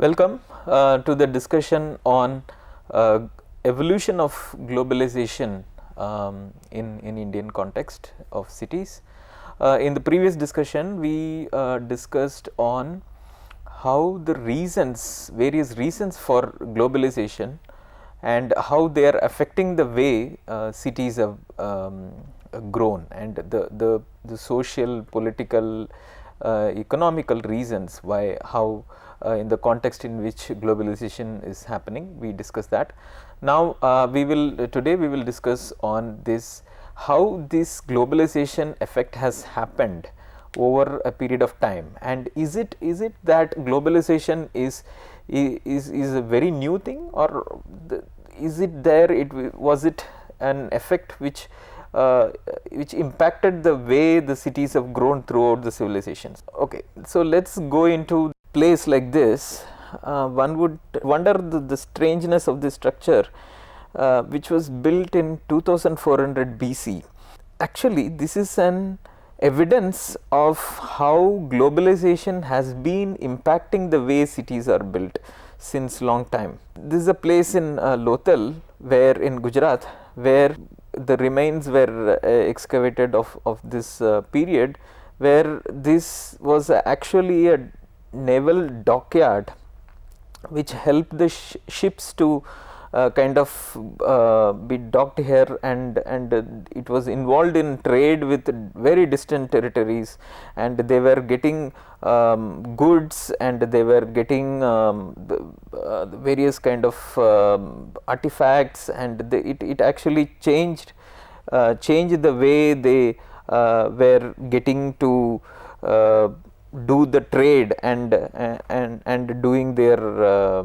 Welcome to the discussion on evolution of globalization in Indian context of cities. In the previous discussion, we discussed on how the various reasons for globalization and how they are affecting the way cities have grown, and the social, political, economical reasons how in the context in which globalization is happening. We discussed that. Now today we will discuss on this, how this globalization effect has happened over a period of time, and is it that globalization is a very new thing, or is it there, was it an effect which impacted the way the cities have grown throughout the civilizations. Okay, so let's go into place like this. One would wonder the strangeness of this structure, which was built in 2400 BC. Actually, this is an evidence of how globalization has been impacting the way cities are built since long time. This is a place in Lothal, where in Gujarat, where the remains were excavated of this period, where this was actually a naval dockyard which helped the ships to kind of be docked here, and it was involved in trade with very distant territories, and they were getting goods, and they were getting the various kind of artifacts, and it actually changed the way they were getting to do the trade and doing their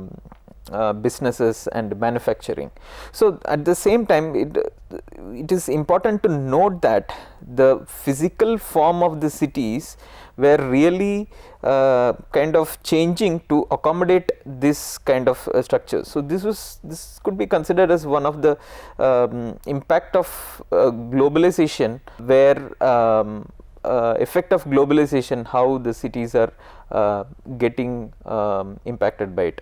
businesses and manufacturing. So at the same time, it is important to note that the physical form of the cities were really kind of changing to accommodate this kind of structure. So this could be considered as one of the impact of globalization, where effect of globalization, how the cities are getting impacted by it.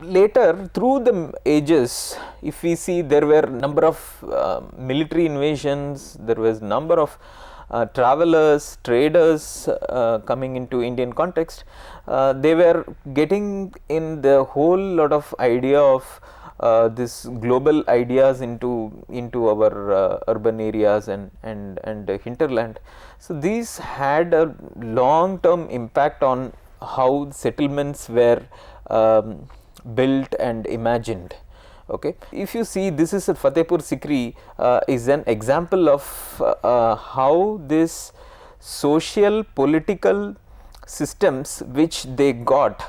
Later, through the ages, if we see, there were number of military invasions, there was number of travelers, traders coming into Indian context. They were getting in the whole lot of idea of this global ideas into our urban areas and hinterland. So these had a long term impact on how settlements were built and imagined. Okay, if you see, this is at Fatehpur Sikri, is an example of how this social political systems which they got,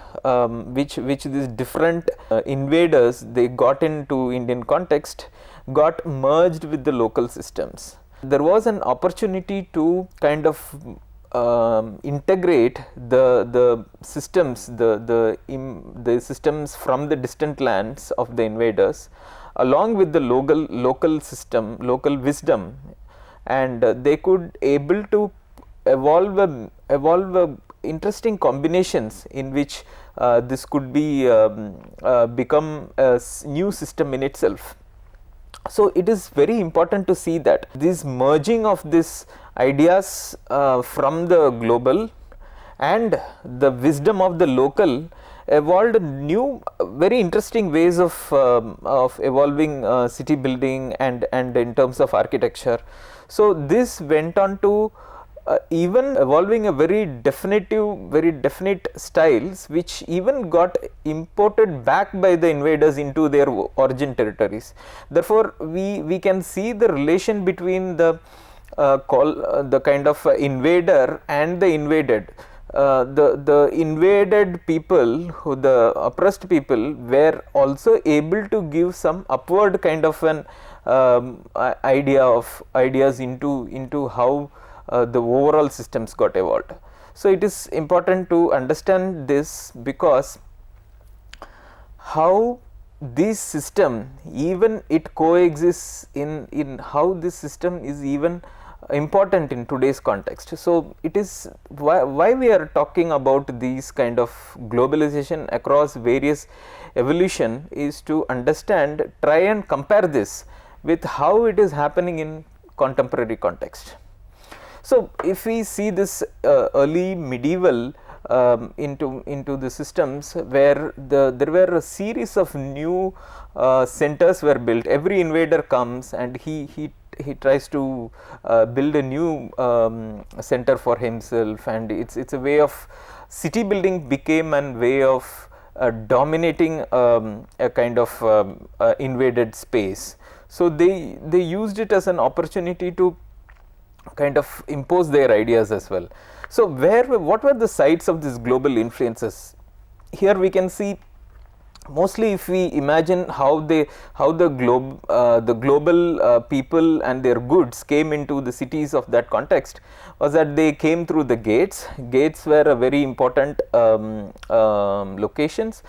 which these different invaders they got into Indian context, got merged with the local systems. There was an opportunity to kind of integrate the systems, the systems from the distant lands of the invaders, along with the local system, local wisdom, and they could able to evolve interesting combinations in which this could be become a new system in itself. So it is very important to see that this merging of these ideas from the global and the wisdom of the local evolved new very interesting ways of evolving city building and in terms of architecture. So this went on to even evolving a very definite styles, which even got imported back by the invaders into their origin territories. Therefore, we can see the relation between the kind of invader and the invaded. The invaded people, the oppressed people, were also able to give some upward kind of an ideas into how the overall systems got evolved. So it is important to understand this, because how this system, even it coexists in how this system is even important in today's context. So it is why we are talking about these kind of globalization across various evolution is to understand, try and compare this with how it is happening in contemporary context. So if we see this early medieval into the systems where there were a series of new centers were built. Every invader comes and he tries to build a new center for himself, and it's a way of city building became a way of dominating a kind of invaded space. So they used it as an opportunity to kind of impose their ideas as well. So what were the sites of these global influences? Here we can see mostly if we imagine how the global people and their goods came into the cities of that context, was that they came through the gates. Gates were a very important locations.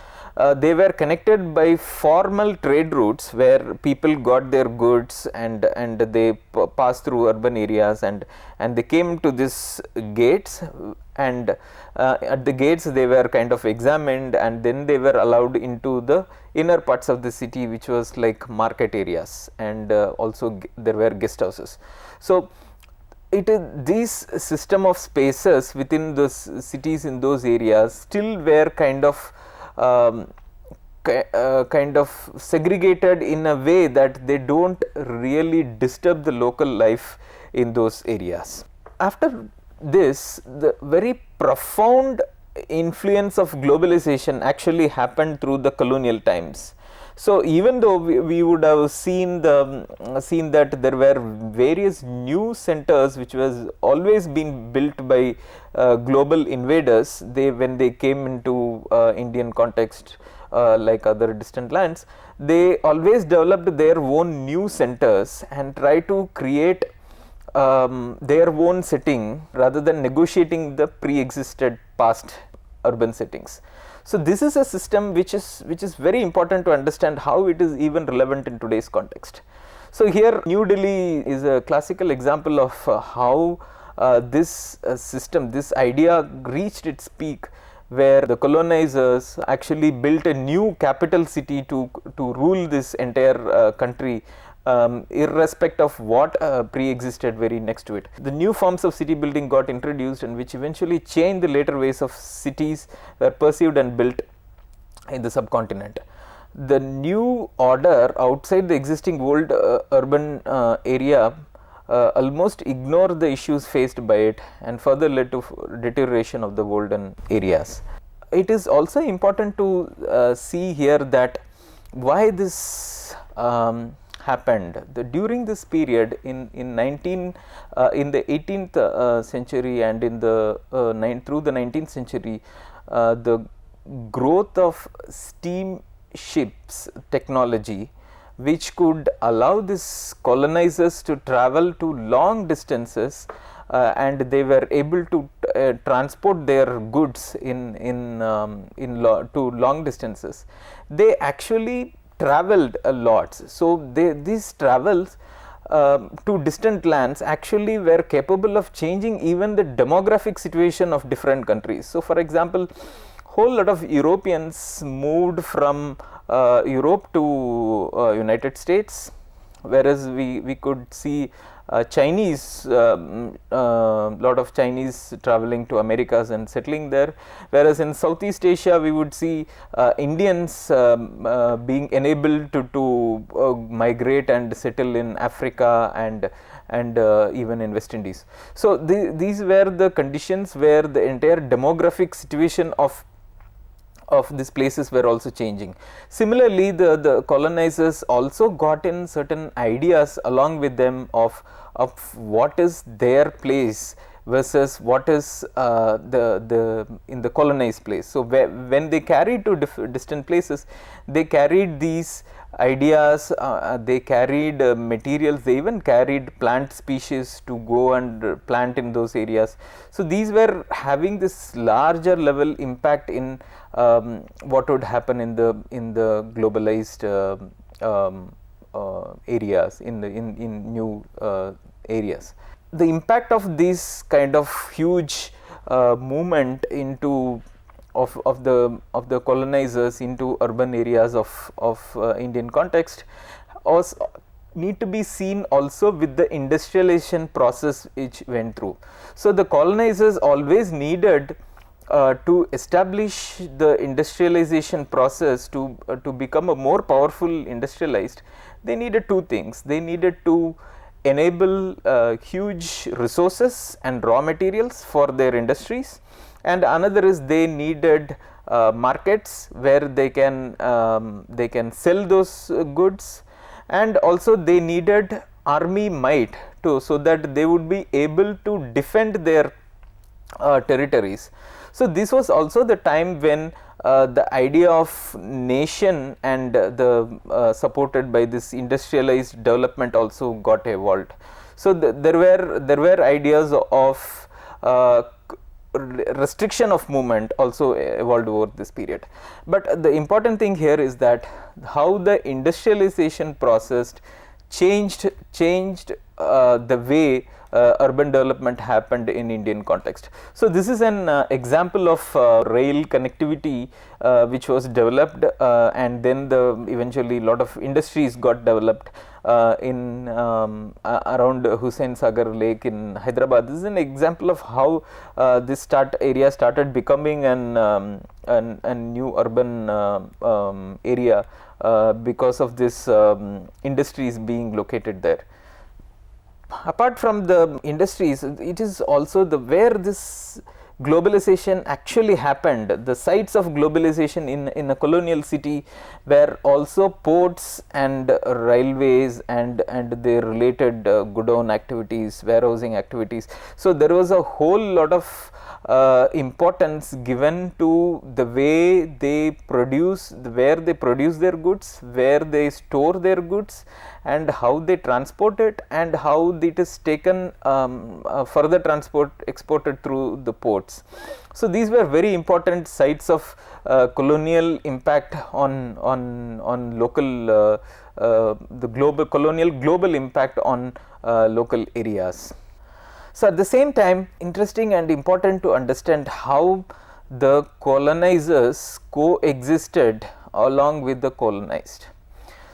They were connected by formal trade routes where people got their goods and they passed through urban areas, and they came to this gates, and at the gates they were kind of examined, and then they were allowed into the inner parts of the city, which was like market areas, and also there were guest houses. So it is these system of spaces within those cities in those areas still were kind of segregated in a way that they don't really disturb the local life in those areas. After this, the very profound influence of globalization actually happened through the colonial times. So even though we would have seen that there were various new centers which was always been built by global invaders, when they came into Indian context, like other distant lands, they always developed their own new centers and try to create their own setting rather than negotiating the pre-existed past urban settings. So this is a system which is very important to understand how it is even relevant in today's context. So here New Delhi is a classical example of how this system, this idea reached its peak, where the colonizers actually built a new capital city to rule this entire country, irrespective of what pre-existed very next to it. The new forms of city building got introduced, and which eventually changed the later ways of cities were perceived and built in the subcontinent. The new order outside the existing old urban area almost ignored the issues faced by it and further led to deterioration of the olden areas. It is also important to see here that why this happened. During this period in the 18th century and through the 19th century, the growth of steam ships technology, which could allow these colonizers to travel to long distances, and they were able to transport their goods to long distances. They actually traveled a lot. So these travels to distant lands actually were capable of changing even the demographic situation of different countries. So for example, whole lot of Europeans moved from Europe to United States, whereas we could see Chinese, lot of Chinese traveling to Americas and settling there, whereas in Southeast Asia we would see Indians being enabled to migrate and settle in Africa and even in West Indies. So these were the conditions where the entire demographic situation of these places were also changing. Similarly, the colonizers also got in certain ideas along with them of what is their place versus what is in the colonized place. So when they carried to distant places, they carried these ideas, they carried materials, they even carried plant species to go and plant in those areas. So these were having this larger level impact in what would happen in the globalized areas, in new areas. the impact of this kind of huge movement into of the colonizers into urban areas of Indian context was need to be seen also with the industrialization process which went through. So, the colonizers always needed to establish the industrialization process to become a more powerful industrialized. They needed two things. They needed to enable huge resources and raw materials for their industries, and another is they needed markets where they can sell those goods, and also they needed army might to, so that they would be able to defend their territories. So, this was also the time when the idea of nation and the supported by this industrialized development also got evolved. So, there were ideas of restriction of movement also evolved over this period. But the important thing here is that how the industrialization process changed the way urban development happened in Indian context. So, this is an example of rail connectivity which was developed and then eventually lot of industries got developed in around Hussain Sagar Lake in Hyderabad. This is an example of how this area started becoming a new urban area because of this industries being located there. Apart from the industries, it is also where this globalization actually happened. The sites of globalization in a colonial city were also ports and railways and their related godown activities, warehousing activities. So, there was a whole lot of importance given to the way they produce, where they produce their goods, where they store their goods, and how they transport it, and how it is taken further exported through the ports. So, these were very important sites of colonial impact on local the global impact on local areas. So, at the same time, interesting and important to understand how the colonizers coexisted along with the colonized.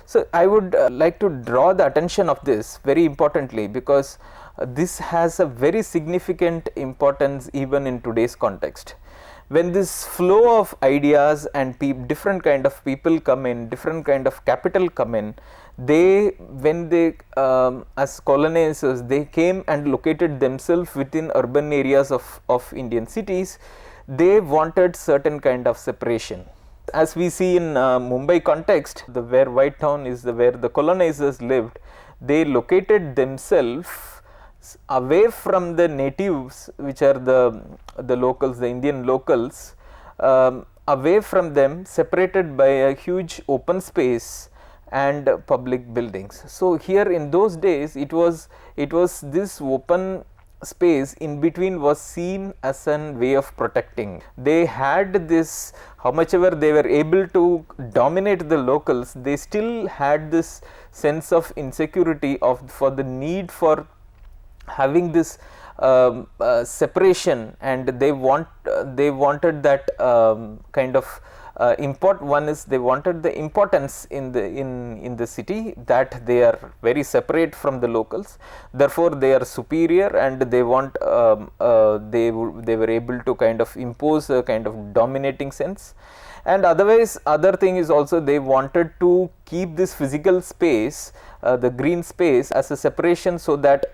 So, I would like to draw the attention of this very importantly, because this has a very significant importance even in today's context. When this flow of ideas and different kind of people come in, different kind of capital come in, when they as colonizers, they came and located themselves within urban areas of Indian cities. They wanted certain kind of separation. As we see in Mumbai context, where White Town is where the colonizers lived, they located themselves away from the natives, which are the locals, the Indian locals, away from them, separated by a huge open space and public buildings. So, here in those days, it was this open space in between was seen as a way of protecting. They had this, how much ever they were able to dominate the locals, they still had this sense of insecurity for the need for having this separation, and they wanted that kind of one is they wanted the importance in the city, that they are very separate from the locals, therefore they are superior, and they want they were able to kind of impose a kind of dominating sense. And otherwise, other thing is also they wanted to keep this physical space, the green space, as a separation, so that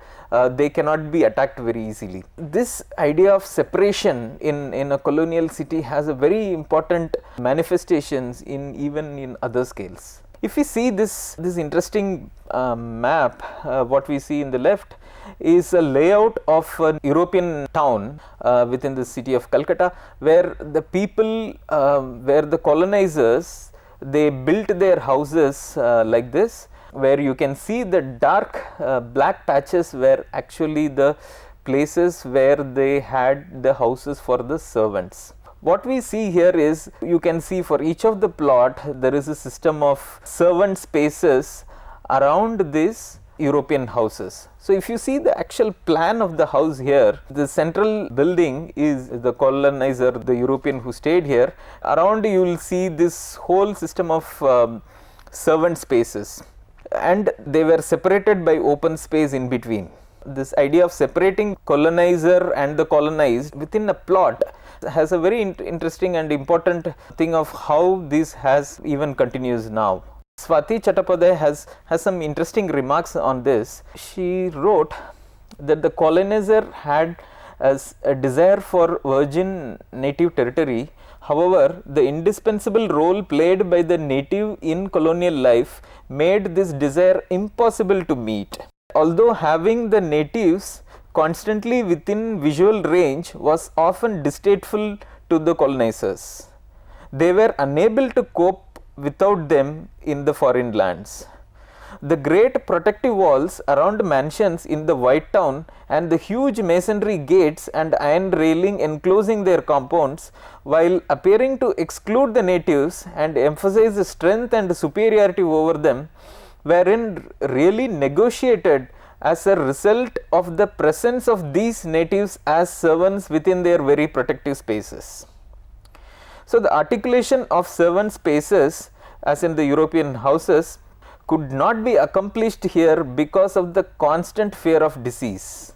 they cannot be attacked very easily. This idea of separation in a colonial city has a very important manifestations even in other scales. If we see this interesting map, what we see in the left is a layout of an European town within the city of Calcutta, where the people, where the colonizers, they built their houses like this, where you can see the dark black patches were actually the places where they had the houses for the servants. What we see here is, you can see for each of the plot there is a system of servant spaces around this, European houses. So if you see the actual plan of the house here, the central building is the colonizer, the European who stayed here. Around you will see this whole system of servant spaces, and they were separated by open space in between. This idea of separating colonizer and the colonized within a plot has a very interesting and important thing of how this has even continues now. Swati Chattopadhyay has some interesting remarks on this. She wrote that the colonizer had as a desire for virgin native territory. However, the indispensable role played by the native in colonial life made this desire impossible to meet. Although having the natives constantly within visual range was often distasteful to the colonizers, they were unable to cope without them in the foreign lands. The great protective walls around mansions in the White Town and the huge masonry gates and iron railing enclosing their compounds, while appearing to exclude the natives and emphasize the strength and superiority over them, wherein really negotiated as a result of the presence of these natives as servants within their very protective spaces. So the articulation of servant spaces, as in the European houses, could not be accomplished here because of the constant fear of disease.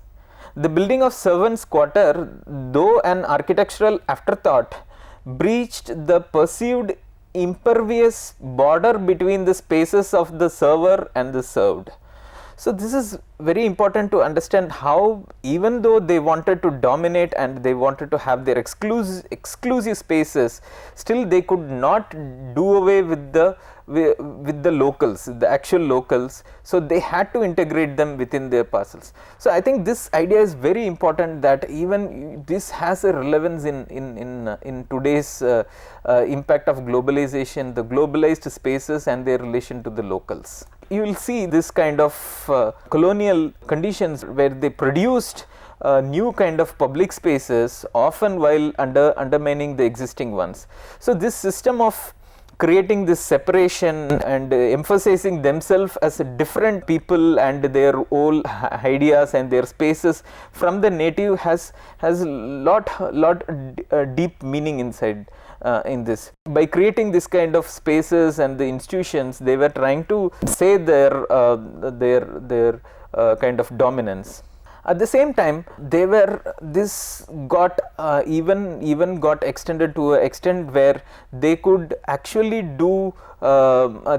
The building of servants' quarter, though an architectural afterthought, breached the perceived impervious border between the spaces of the server and the served. So this is very important to understand how, even though they wanted to dominate and they wanted to have their exclusive spaces, still they could not do away with the locals, the actual locals. So they had to integrate them within their parcels. So I think this idea is very important, that even this has a relevance in today's impact of globalization, the globalized spaces and their relation to the locals. You will see this kind of colonial conditions where they produced new kind of public spaces, often while undermining the existing ones. So this system of creating this separation and emphasizing themselves as a different people and their own ideas and their spaces from the native has lot deep meaning inside. In this, by creating this kind of spaces and the institutions, they were trying to say their kind of dominance. At the same time, this got even got extended to an extent where they could actually do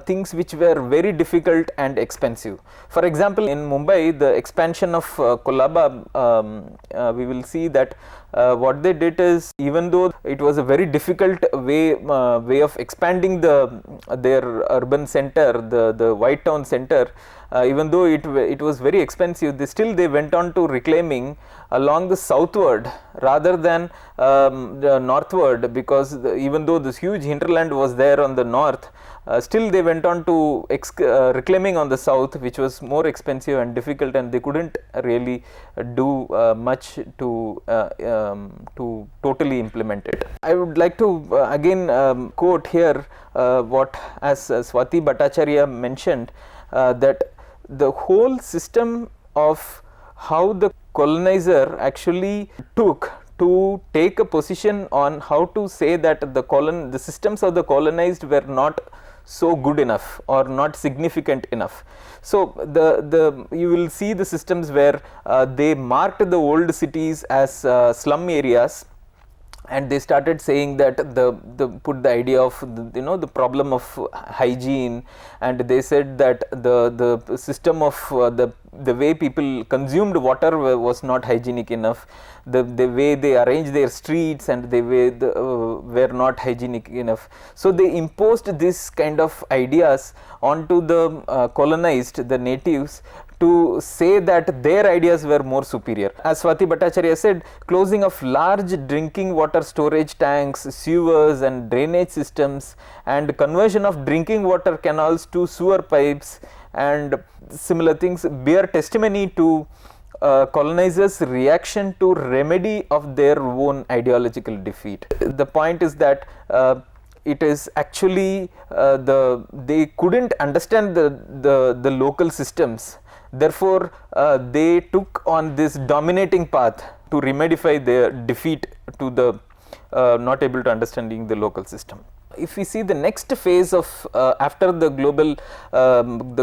things which were very difficult and expensive. For example, in Mumbai, the expansion of Colaba, we will see that what they did is, even though it was a very difficult way of expanding their urban center, the White Town center, even though it was very expensive, they went on to reclaiming along the southward rather than the northward, because even though this huge hinterland was there on the north, still they went on to reclaiming on the south, which was more expensive and difficult, and they couldn't really do much to totally implement it. I would like to again quote here what as Swati Bhattacharya mentioned, that the whole system of how the colonizer actually took to take a position on how to say that the systems of the colonized were not so good enough or not significant enough. So you will see the systems where they marked the old cities as slum areas, and they started saying that put the idea of the problem of hygiene, and they said that the system of the way people consumed water was not hygienic enough, the way they arranged their streets and the way were not hygienic enough. So they imposed this kind of ideas onto the colonized, the natives, to say that their ideas were more superior. As Swati Bhattacharya said, closing of large drinking water storage tanks, sewers and drainage systems, and conversion of drinking water canals to sewer pipes and similar things bear testimony to colonizers' reaction to remedy of their own ideological defeat. The point is that it is actually they couldn't understand the local systems. Therefore, they took on this dominating path to remedify their defeat to the not able to understanding the local system. If we see the next phase of after the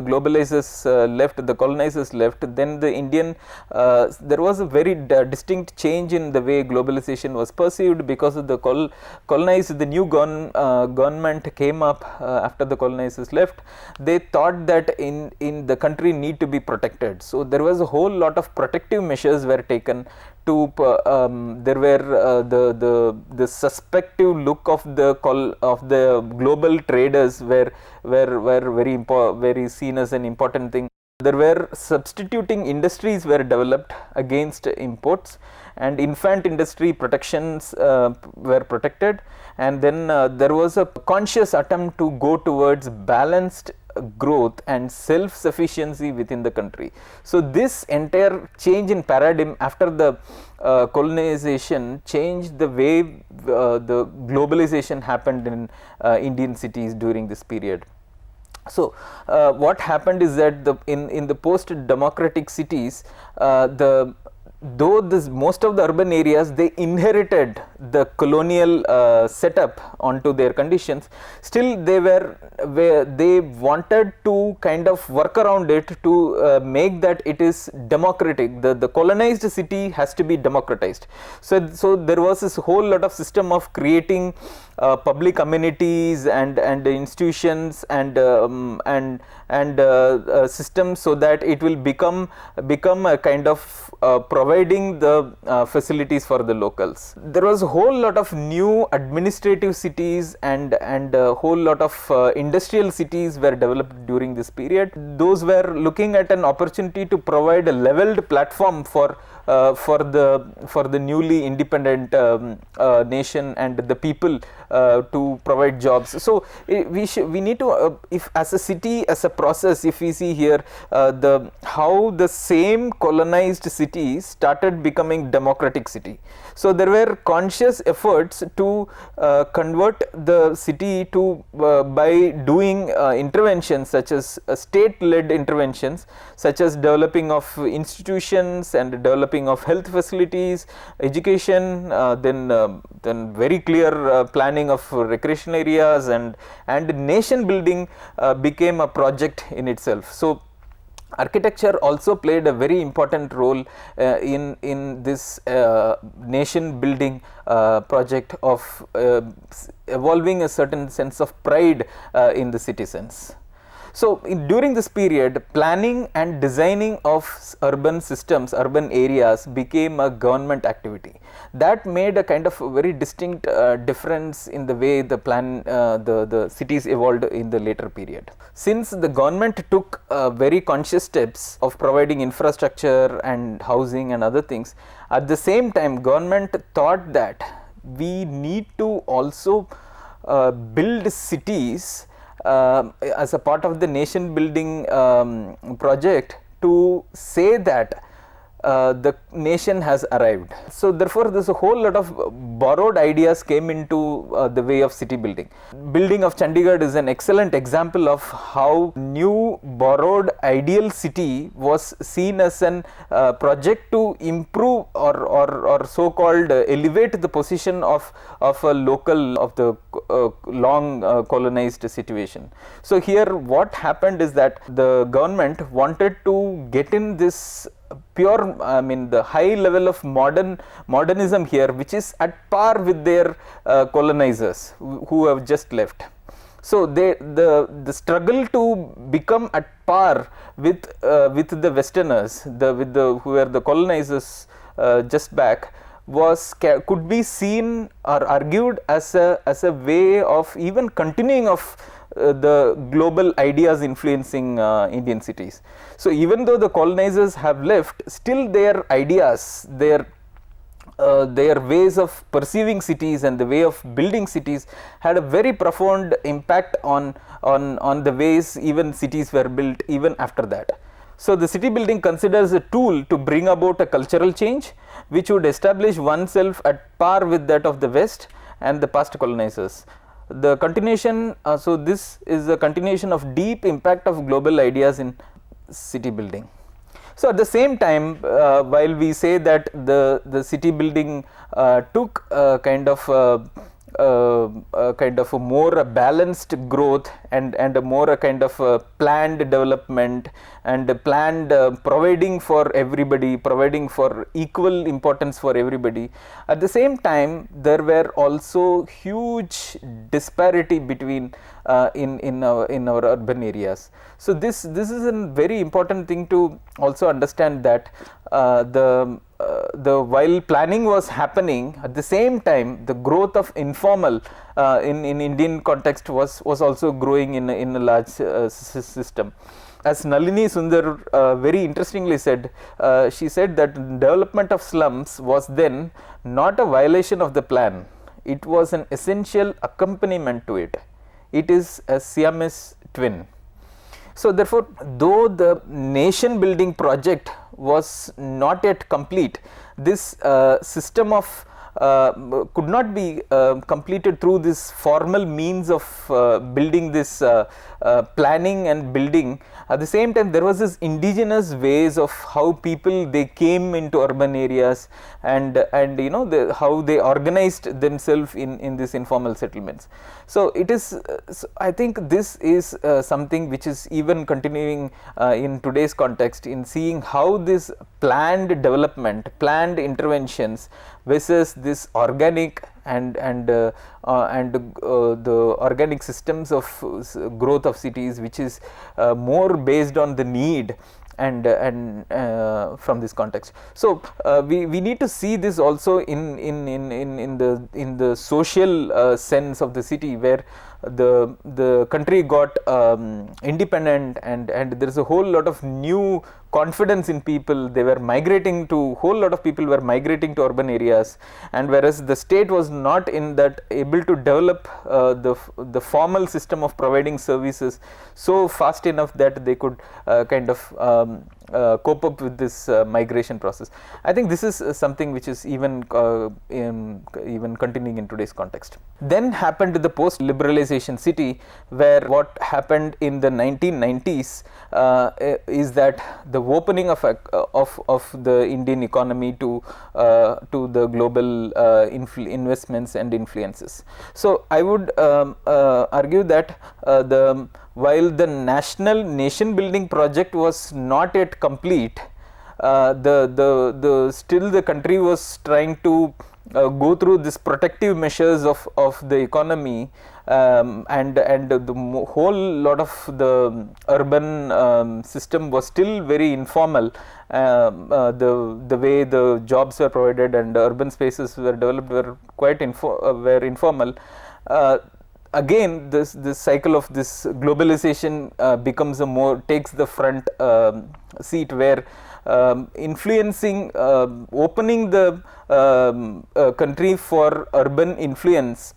globalizers left, the colonizers left, then the Indian there was a very distinct change in the way globalization was perceived, because of the colonized, the new government came up after the colonizers left. They thought that in the country need to be protected, so there was a whole lot of protective measures were taken to there were the suspective look of the global traders were very seen as an important thing. There were substituting industries were developed against imports, and infant industry protections were protected, and then there was a conscious attempt to go towards balanced growth and self sufficiency within the country. So this entire change in paradigm after the colonization changed the way the globalization happened in Indian cities during this period. So what happened is that in the post democratic cities, though most of the urban areas, they inherited the colonial setup onto their conditions, still they wanted to kind of work around it to make that it is democratic. The colonized city has to be democratized. So there was this whole lot of system of creating public amenities and institutions and systems, so that it will become a kind of providing the facilities for the locals. There was a whole lot of new administrative cities and a whole lot of industrial cities were developed during this period. Those were looking at an opportunity to provide a leveled platform for the newly independent nation and the people to provide jobs. So we need to if as a city, as a process, if we see here how the same colonized cities started becoming democratic city. So there were conscious efforts to convert the city to by doing interventions such as state-led interventions, such as developing of institutions and developing of health facilities, education, then very clear planning of recreational areas, and nation building became a project in itself. So architecture also played a very important role in this nation building project of evolving a certain sense of pride in the citizens. So during this period, planning and designing of urban systems, urban areas became a government activity. That made a kind of very distinct difference in the way the the cities evolved in the later period. Since the government took very conscious steps of providing infrastructure and housing and other things, at the same time government thought that we need to also build cities as a part of the nation building project, to say that the nation has arrived. So therefore there's a whole lot of borrowed ideas came into the way of city building. Building of Chandigarh is an excellent example of how new borrowed ideal city was seen as an project to improve or so called elevate the position of a local of the long colonized situation. So here what happened is that the government wanted to get in this pure, I mean the high level of modernism here, which is at par with their colonizers who have just left. So the struggle to become at par with the Westerners, who were the colonizers just back, could be seen or argued as a way of even continuing of the global ideas influencing Indian cities. So even though the colonizers have left, still their ideas, their ways of perceiving cities and the way of building cities had a very profound impact on the ways even cities were built even after that. So the city building considers a tool to bring about a cultural change which would establish oneself at par with that of the West and the past colonizers. The continuation, so this is a continuation of deep impact of global ideas in city building. So at the same time, while we say that the city building took kind of a more balanced growth and a more a kind of planned development and planned providing for everybody, providing for equal importance for everybody. At the same time, there were also huge disparity between in our urban areas. So this is a very important thing to also understand, that the while planning was happening, at the same time the growth of informal in Indian context was also growing in a large system. As Nalini Sundar very interestingly said, she said that development of slums was then not a violation of the plan, it was an essential accompaniment to it. It is a Siamese twin. So therefore, though the nation building project was not yet complete, this system of could not be completed through this formal means of building this planning and building. At the same time, there was this indigenous ways of how people they came into urban areas, and you know how they organized themselves in these informal settlements. So it is I think this is something which is even continuing in today's context, in seeing how this planned development, planned interventions versus this organic and the organic systems of growth of cities, which is more based on the need and from this context. So we need to see this also in the social sense of the city, where the country got independent, and there is a whole lot of new confidence in people. They were migrating to, whole lot of people were migrating to urban areas, and whereas the state was not in that able to develop the formal system of providing services so fast enough that they could kind of cope up with this migration process. I think this is something which is even continuing in today's context. Then happened the post liberalization city, where what happened in the 1990s is that the opening of the Indian economy to the global investments and influences. So I would argue that while the national nation building project was not yet complete, still the country was trying to go through this protective measures of the economy, and the whole lot of the urban system was still very informal. The way the jobs were provided and the urban spaces were developed were quite informal. Again, this cycle of this globalization becomes takes the front seat, where influencing, opening the country for urban influence,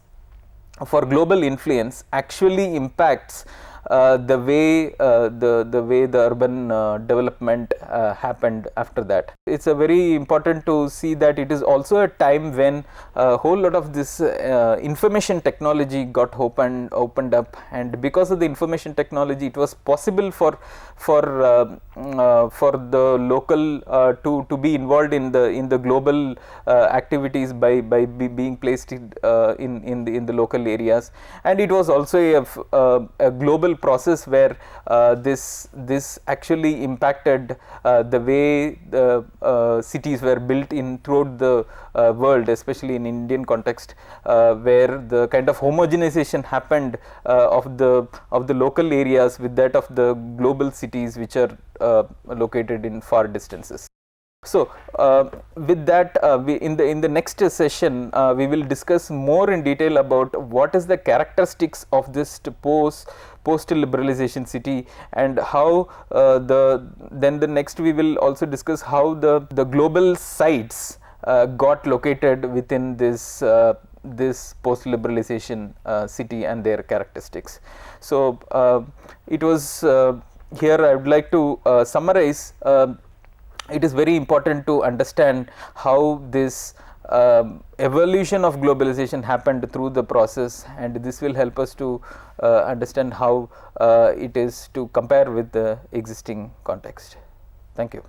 for global influence, actually impacts the way the urban development happened after that. It's a very important to see that it is also a time when a whole lot of this information technology got opened up, and because of the information technology, it was possible for the local to be involved in the global activities by being placed in the local areas. And it was also a global process where this actually impacted the way the cities were built throughout the world, especially in Indian context, where the kind of homogenization happened of the local areas with that of the global cities which are located in far distances. So with that, in the next session we will discuss more in detail about what is the characteristics of this post liberalization city, and how then the next we will also discuss how the global sites got located within this post liberalization city and their characteristics. So it was here I would like to summarize. It is very important to understand how this evolution of globalization happened through the process, and this will help us to understand how it is to compare with the existing context. Thank you.